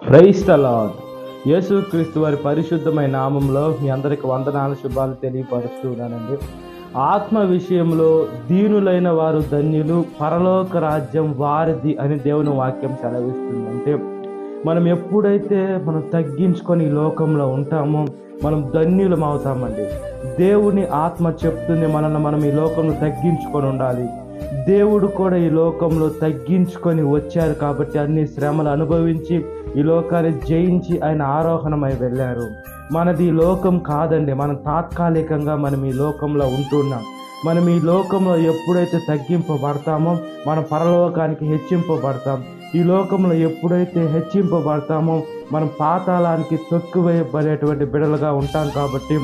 Praise the lord. యేసుక్రీస్తు వారి పరిశుద్ధమైన నామంలో మీ అందరికి వందనాలు, శుభాలు తెలియపరుస్తున్నానండి. ఆత్మ విషయంలో దీనులైన వారు ధన్యులు, పరలోక రాజ్యం వారిది అని దేవుని వాక్యం సెలవిస్తుంది. అంటే మనం ఎప్పుడైతే మనం తగ్గించుకొని ఈ లోకంలో ఉంటామో మనం ధన్యులం అవుతామండి. దేవుని ఆత్మ చెప్తుంది మనల్ని మనం ఈ లోకంలో తగ్గించుకొని ఉండాలి. దేవుడు కూడా ఈ లోకంలో తగ్గించుకొని వచ్చారు కాబట్టి అన్ని శ్రమలు అనుభవించి ఈ లోకాన్ని జయించి ఆయన ఆరోహణమై వెళ్ళారు. మనది ఈ లోకం కాదండి. మనం తాత్కాలికంగా మనం ఈ లోకంలో ఉంటున్నాం. మనం ఈ లోకంలో ఎప్పుడైతే తగ్గింపబడతామో మనం పరలోకానికి హెచ్చింపబడతాం. ఈ లోకంలో ఎప్పుడైతే హెచ్చింపబడతామో మనం పాతాళానికి తొక్కివేయబడేటువంటి బిడలుగా ఉంటాం. కాబట్టి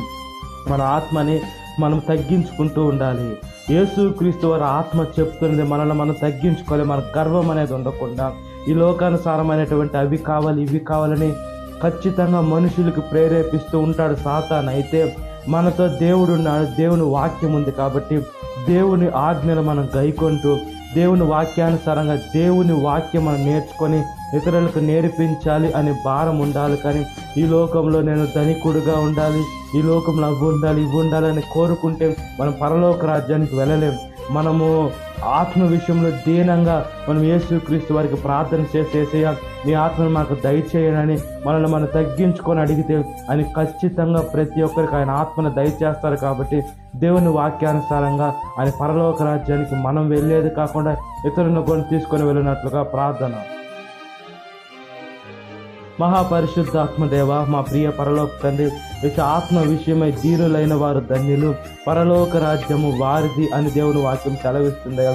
మన ఆత్మని మనం తగ్గించుకుంటూ ఉండాలి. యేసుక్రీస్తు వారి ఆత్మ చెప్తున్నది మనల్ని మనం తగ్గించుకోవాలి. మన గర్వం అనేది ఉండకుండా ఈ లోకానుసారమైనటువంటి అవి కావాలి ఇవి కావాలని ఖచ్చితంగా మనుషులకు ప్రేరేపిస్తూ ఉంటాడు సాతాను. అయితే మనతో దేవుడు ఉన్నాడు, దేవుని వాక్యం ఉంది. కాబట్టి దేవుని ఆజ్ఞలు మనం గైకొంటూ దేవుని వాక్యానుసారంగా దేవుని వాక్యం మనం నేర్చుకొని ఇతరులకు నేర్పించాలి అనే భారం ఉండాలి. కానీ ఈ లోకంలో నేను ధనికుడుగా ఉండాలి, ఈ లోకంలో అవి ఉండాలి ఇవి ఉండాలని కోరుకుంటే మనం పరలోక రాజ్యానికి వెళ్ళలేం. మనము ఆత్మ విషయంలో దీనంగా మనం యేసుక్రీస్తు వారికి ప్రార్థన చేసేసేయ మీ ఆత్మను మాకు దయచేయనని మనల్ని మనం తగ్గించుకొని అడిగితే ఆయన ఖచ్చితంగా ప్రతి ఒక్కరికి ఆయన ఆత్మను దయచేస్తారు. కాబట్టి దేవుని వాక్యానుసారంగా ఆయన పరలోక రాజ్యానికి మనం వెళ్ళేది కాకుండా ఇతరులను కొని తీసుకొని వెళ్ళినట్లుగా ప్రార్థన. మహాపరిశుద్ధాత్మదేవ, మా ప్రియ పరలోక తండ్రి, ఆత్మ విషయమై దీనులైన వారు ధన్యులు, పరలోక రాజ్యము వారిది అని దేవుని వాక్యం సెలవిస్తుంది.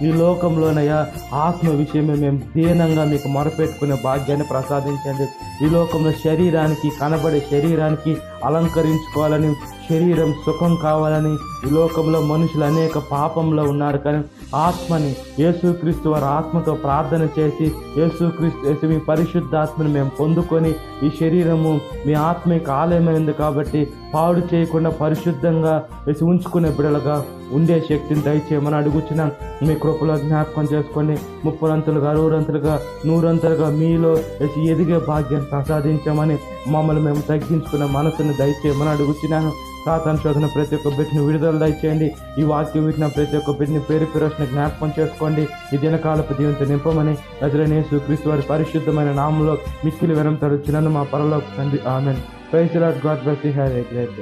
ఈ లోకంలోనయ్యా ఆత్మ విషయమే మేము దీనంగా మీకు మొరపెట్టుకునే భాగ్యాన్ని ప్రసాదించండి. ఈ లోకంలో శరీరానికి కనబడే శరీరానికి అలంకరించుకోవాలని, శరీరం సుఖం కావాలని ఈ లోకంలో మనుషులు అనేక పాపంలో ఉన్నారు. కానీ ఆత్మని యేసుక్రీస్తు వారి ఆత్మతో ప్రార్థన చేసి యేసుక్రీస్తు మీ పరిశుద్ధాత్మని మేము పొందుకొని ఈ శరీరము మీ ఆత్మీక ఆలయమైంది కాబట్టి పాడు చేయకుండా పరిశుద్ధంగా ఉంచుకునే బిడలుగా ఉండే శక్తిని దయచేయమని అడుగుచున్నాం. మీ కృపలో జ్ఞాపకం చేసుకోండి. 30 60 100 మీలో ఎదిగే భాగ్యం ప్రసాదించమని మమ్మల్ని మేము తగ్గించుకునే మనసును దయచేయమని అడుగుచున్నాను. సాతాను శోధన ప్రతి ఒక్క బిడ్డని విడుదల దయచేయండి. ఈ వాక్యం వింటున్న ప్రతి ఒక్క బిడ్డని పేరు పేరున జ్ఞాపకం చేసుకోండి. ఈ దినకాలపు దీవెనతో నింపమని నజరేయుడైన యేసుక్రీస్తు వారి పరిశుద్ధమైన నామములో మిక్కిలి వినమ్రత అడుగుచున్నాను మా పరలోక తండ్రి. ఆమేన్. Praise the Lord. God bless you. Have a great day.